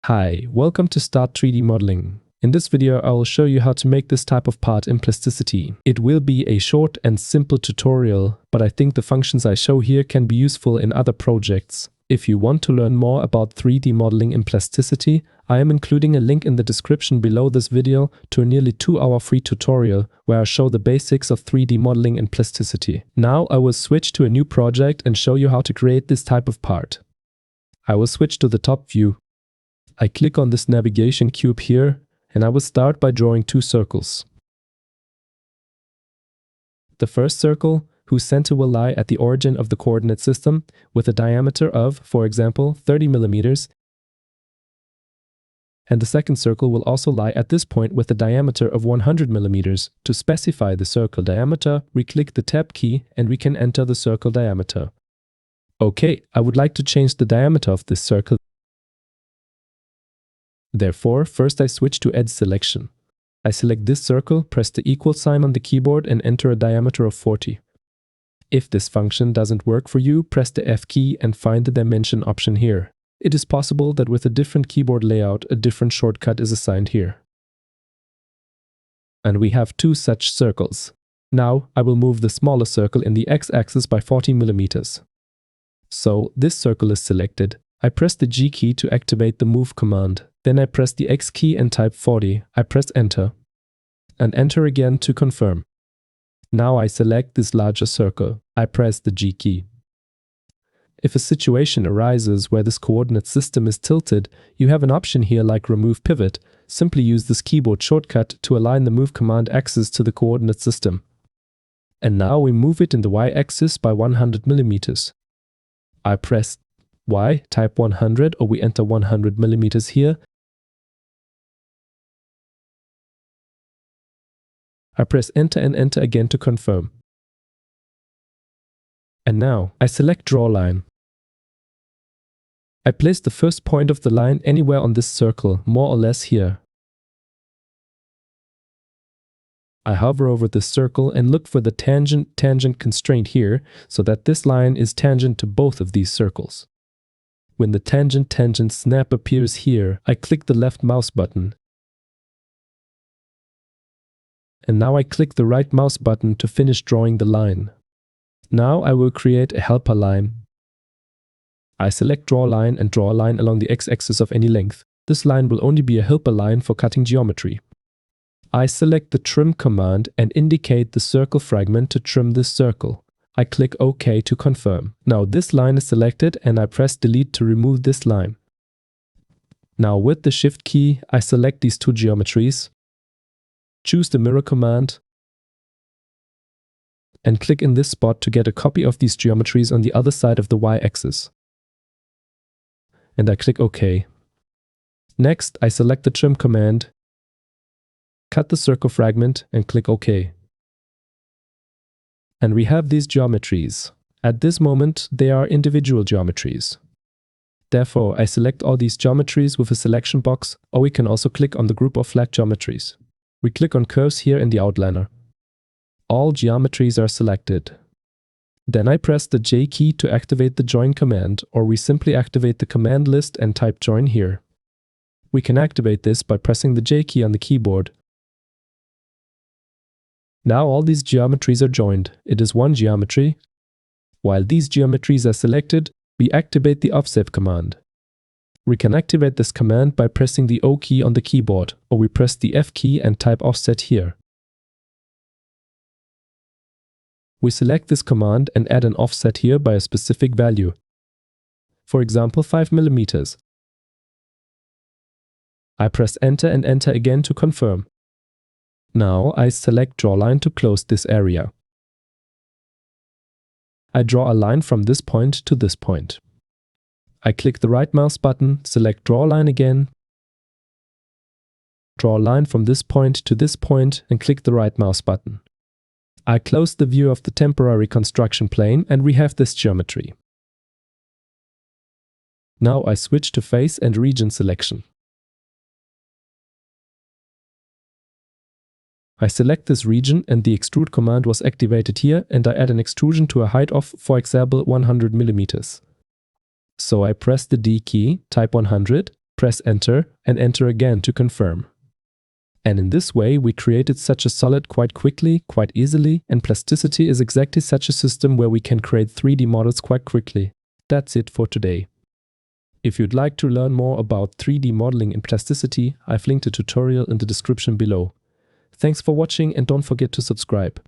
Hi, welcome to Start 3D Modeling. In this video, I will show you how to make this type of part in Plasticity. It will be a short and simple tutorial, but I think the functions I show here can be useful in other projects. If you want to learn more about 3D modeling in Plasticity, I am including a link in the description below this video to a nearly 2-hour free tutorial where I show the basics of 3D modeling in Plasticity. Now I will switch to a new project and show you how to create this type of part. I will switch to the top view. I click on this navigation cube here, and I will start by drawing 2 circles. The first circle, whose center will lie at the origin of the coordinate system, with a diameter of, for example, 30 millimeters. And the second circle will also lie at this point with a diameter of 100 millimeters. To specify the circle diameter, we click the Tab key and we can enter the circle diameter. Okay, I would like to change the diameter of this circle. Therefore, first I switch to Edge Selection. I select this circle, press the equal sign on the keyboard and enter a diameter of 40. If this function doesn't work for you, press the F key and find the dimension option here. It is possible that with a different keyboard layout, a different shortcut is assigned here. And we have 2 such circles. Now I will move the smaller circle in the x-axis by 40 millimeters. So this circle is selected. I press the G key to activate the Move command. Then I press the X key and type 40. I press Enter. And Enter again to confirm. Now I select this larger circle. I press the G key. If a situation arises where this coordinate system is tilted, you have an option here like Remove Pivot. Simply use this keyboard shortcut to align the Move command axis to the coordinate system. And now we move it in the Y-axis by 100 millimeters. I press Y, type 100, or we enter 100 millimeters here. I press Enter and Enter again to confirm. And now I select Draw Line. I place the first point of the line anywhere on this circle, more or less here. I hover over this circle and look for the tangent constraint here, so that this line is tangent to both of these circles. When the tangent snap appears here, I click the left mouse button. And now I click the right mouse button to finish drawing the line. Now I will create a helper line. I select Draw Line and draw a line along the x-axis of any length. This line will only be a helper line for cutting geometry. I select the Trim command and indicate the circle fragment to trim this circle. I click OK to confirm. Now this line is selected and I press Delete to remove this line. Now with the Shift key, I select these 2 geometries, choose the Mirror command, and click in this spot to get a copy of these geometries on the other side of the Y-axis. And I click OK. Next, I select the Trim command, cut the circle fragment, and click OK. And we have these geometries. At this moment, they are individual geometries. Therefore, I select all these geometries with a selection box, or we can also click on the group of flat geometries. We click on Curves here in the outliner. All geometries are selected. Then I press the J key to activate the Join command, or we simply activate the command list and type Join here. We can activate this by pressing the J key on the keyboard. Now all these geometries are joined. It is one geometry. While these geometries are selected, we activate the Offset command. We can activate this command by pressing the O key on the keyboard, or we press the F key and type Offset here. We select this command and add an offset here by a specific value. For example, 5 millimeters. I press Enter and Enter again to confirm. Now I select Draw Line to close this area. I draw a line from this point to this point. I click the right mouse button, select Draw Line again, draw a line from this point to this point and click the right mouse button. I close the view of the temporary construction plane and we have this geometry. Now I switch to Face and Region selection. I select this region and the Extrude command was activated here and I add an extrusion to a height of, for example, 100 millimeters. So I press the D key, type 100, Press enter and enter again to confirm. And in this way, we created such a solid quite quickly, quite easily, and Plasticity is exactly such a system where we can create 3D models quite quickly. That's it for today. If you'd like to learn more about 3D modeling in Plasticity, I've linked a tutorial in the description below. Thanks for watching and don't forget to subscribe.